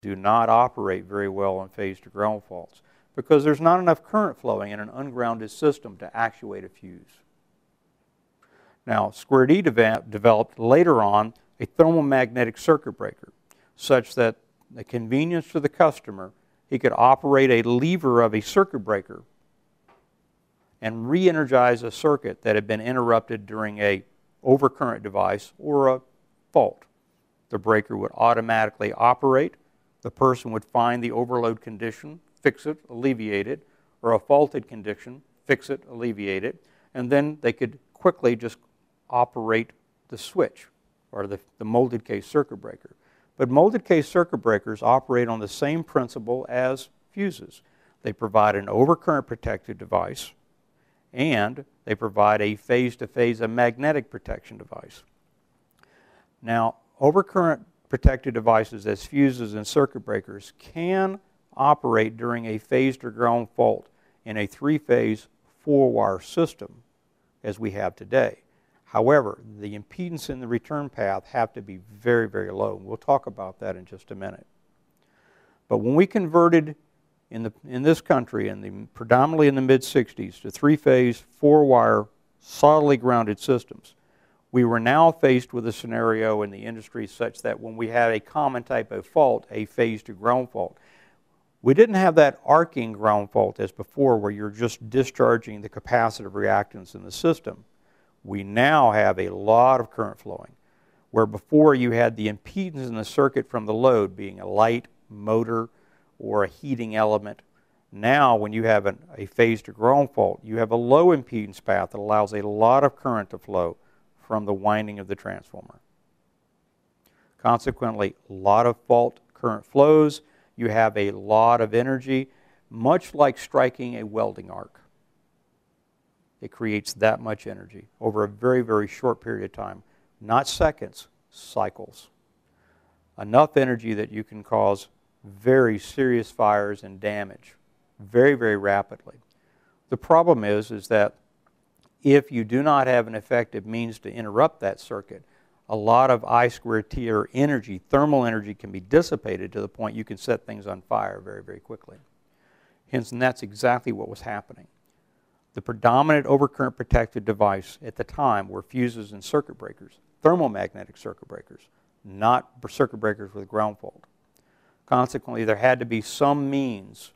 do not operate very well on phase to ground faults because there's not enough current flowing in an ungrounded system to actuate a fuse. Now, Square D developed later on a thermomagnetic circuit breaker such that the convenience to the customer, he could operate a lever of a circuit breaker and re-energize a circuit that had been interrupted during a overcurrent device or a fault. The breaker would automatically operate. The person would find the overload condition, fix it, alleviate it, or a faulted condition, fix it, alleviate it, and then they could quickly just operate the switch or the molded case circuit breaker. But molded case circuit breakers operate on the same principle as fuses. They provide an overcurrent protective device and they provide a phase-to-phase, a magnetic protection device. Now, overcurrent protected devices as fuses and circuit breakers can operate during a phased or ground fault in a three-phase, four-wire system as we have today. However, the impedance in the return path have to be very, very low. We'll talk about that in just a minute. But when we converted in this country, predominantly in the mid-60s, to three-phase, four-wire, solidly grounded systems, we were now faced with a scenario in the industry such that when we had a common type of fault, a phase to ground fault, we didn't have that arcing ground fault as before where you're just discharging the capacitive reactance in the system. We now have a lot of current flowing, where before you had the impedance in the circuit from the load being a light, motor, or a heating element. Now when you have a phase to ground fault, you have a low impedance path that allows a lot of current to flow from the winding of the transformer. Consequently, a lot of fault current flows. You have a lot of energy, much like striking a welding arc. It creates that much energy over a very, very short period of time. Not seconds, cycles. Enough energy that you can cause very serious fires and damage very, very rapidly. The problem is that if you do not have an effective means to interrupt that circuit, a lot of I squared T or energy, thermal energy, can be dissipated to the point you can set things on fire very, very quickly. Hence, and that's exactly what was happening. The predominant overcurrent protected device at the time were fuses and circuit breakers, thermomagnetic circuit breakers, not circuit breakers with ground fault. Consequently, there had to be some means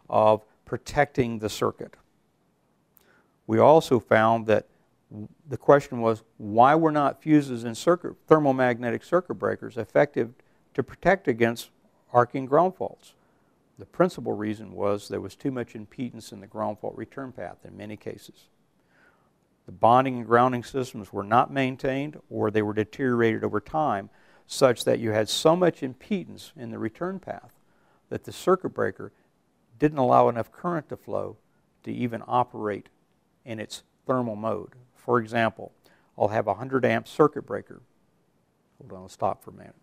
of protecting the circuit. We also found that the question was, why were not fuses and thermomagnetic circuit breakers effective to protect against arcing ground faults? The principal reason was there was too much impedance in the ground fault return path in many cases. The bonding and grounding systems were not maintained, or they were deteriorated over time, such that you had so much impedance in the return path that the circuit breaker didn't allow enough current to flow to even operate in its thermal mode. For example, I'll have a 100 amp circuit breaker. Hold on, I'll stop for a minute.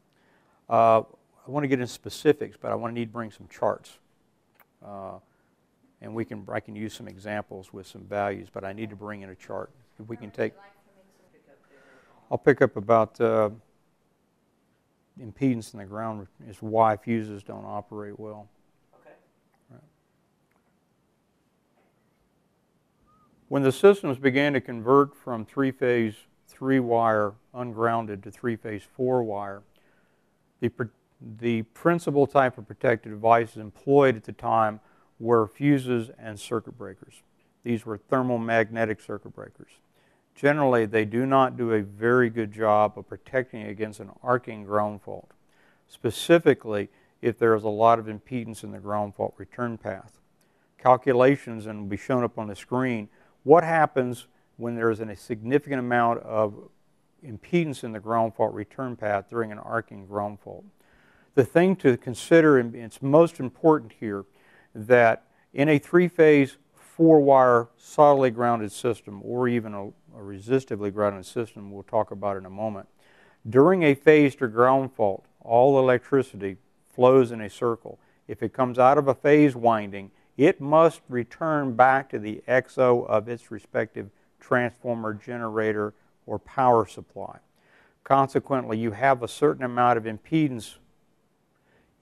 I want to get into specifics, but I need to bring some charts. And I can use some examples with some values, but I need to bring in a chart. If we can take, I'll pick up about impedance in the ground is why fuses don't operate well. Okay. Right. When the systems began to convert from three-phase, three-wire, ungrounded to three-phase, four-wire, the principal type of protective devices employed at the time were fuses and circuit breakers. These were thermomagnetic circuit breakers. Generally, they do not do a very good job of protecting against an arcing ground fault, specifically if there is a lot of impedance in the ground fault return path. Calculations, and will be shown up on the screen, what happens when there is a significant amount of impedance in the ground fault return path during an arcing ground fault. The thing to consider, and it's most important here, that in a three-phase, four-wire, solidly grounded system, or even a resistively grounded system, we'll talk about in a moment, during a phased or ground fault, all electricity flows in a circle. If it comes out of a phase winding, it must return back to the XO of its respective transformer, generator, or power supply. Consequently, you have a certain amount of impedance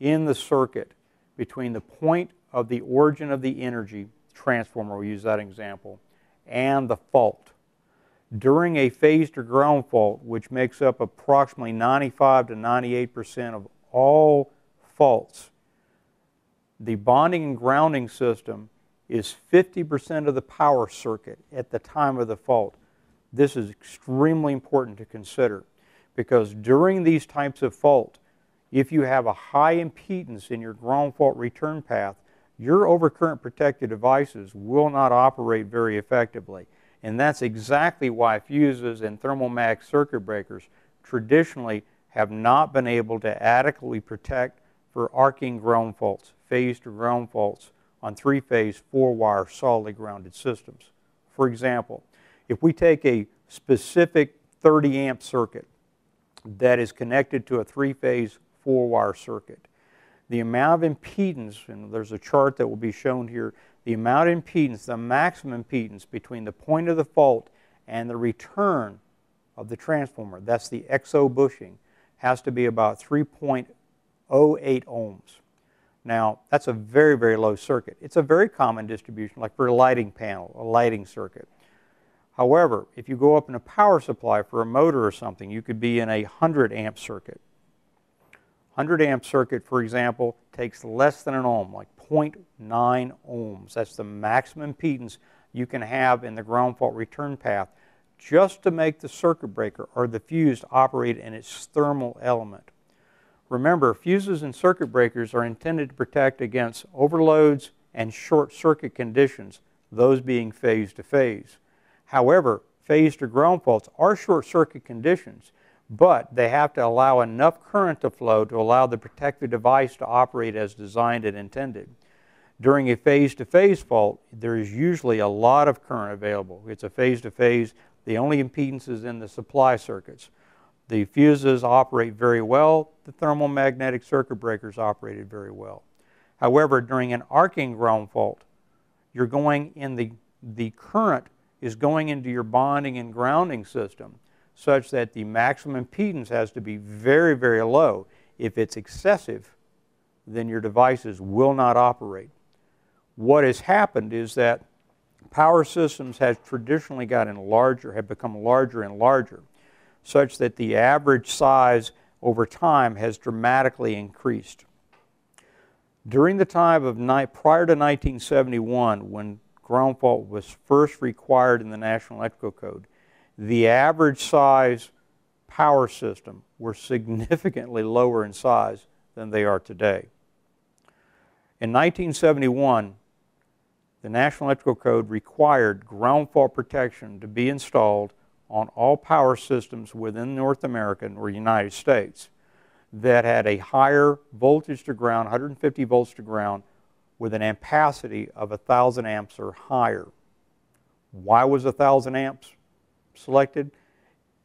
in the circuit between the point of the origin of the energy transformer, we'll use that example, and the fault. During a phased or ground fault, which makes up approximately 95 to 98% of all faults, the bonding and grounding system is 50% of the power circuit at the time of the fault. This is extremely important to consider, because during these types of fault, if you have a high impedance in your ground fault return path, your overcurrent protected devices will not operate very effectively. And that's exactly why fuses and thermal mag circuit breakers traditionally have not been able to adequately protect for arcing ground faults, phased or ground faults on three-phase, four-wire, solidly grounded systems. For example, if we take a specific 30-amp circuit that is connected to a three-phase, four-wire circuit, the amount of impedance, and there's a chart that will be shown here, the amount of impedance, the maximum impedance between the point of the fault and the return of the transformer, that's the XO bushing, has to be about 3.08 ohms. Now, that's a very, very low circuit. It's a very common distribution, like for a lighting panel, a lighting circuit. However, if you go up in a power supply for a motor or something, you could be in a 100-amp circuit. 100-amp circuit, for example, takes less than an ohm, like 0.9 ohms. That's the maximum impedance you can have in the ground fault return path just to make the circuit breaker or the fuse operate in its thermal element. Remember, fuses and circuit breakers are intended to protect against overloads and short circuit conditions, those being phase to phase. However, phased or ground faults are short circuit conditions, but they have to allow enough current to flow to allow the protective device to operate as designed and intended. During a phase-to-phase fault, there is usually a lot of current available. It's a phase-to-phase. The only impedance is in the supply circuits. The fuses operate very well. The thermal magnetic circuit breakers operated very well. However, during an arcing ground fault, you're going in the current is going into your bonding and grounding system such that the maximum impedance has to be very, very low. If it's excessive, then your devices will not operate. What has happened is that power systems have traditionally gotten larger, have become larger and larger, such that the average size over time has dramatically increased. During the time of prior to 1971, when ground fault was first required in the National Electrical Code, the average size power system were significantly lower in size than they are today. In 1971, the National Electrical Code required ground fault protection to be installed on all power systems within North America or United States that had a higher voltage to ground, 150 volts to ground, with an ampacity of 1,000 amps or higher. Why was 1,000 amps selected?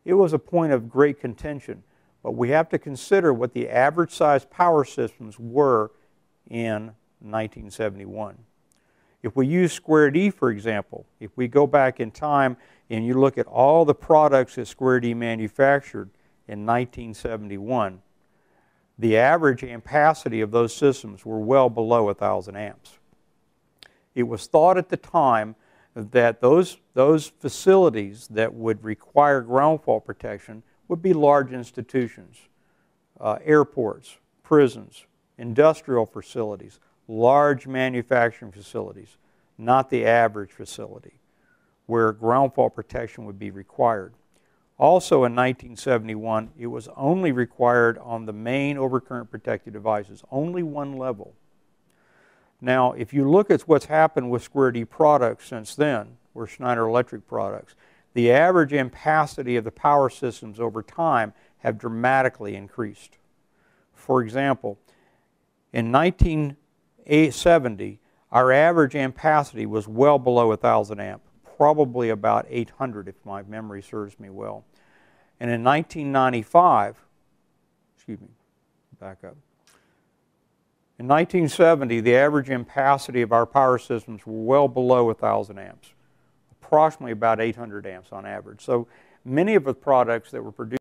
It was a point of great contention, but we have to consider what the average size power systems were in 1971. If we use Square D, for example, if we go back in time and you look at all the products that Square D manufactured in 1971, the average ampacity of those systems were well below 1,000 amps. It was thought at the time that those facilities that would require ground fault protection would be large institutions, airports, prisons, industrial facilities, large manufacturing facilities, not the average facility where ground fault protection would be required. Also in 1971, it was only required on the main overcurrent protected devices, only one level. Now, if you look at what's happened with Square D products since then, or Schneider Electric products, the average ampacity of the power systems over time have dramatically increased. For example, in 1970, our average ampacity was well below 1,000 amp, probably about 800 if my memory serves me well. And in 1995, back up. In 1970, the average ampacity of our power systems were well below 1,000 amps, approximately about 800 amps on average. So many of the products that were produced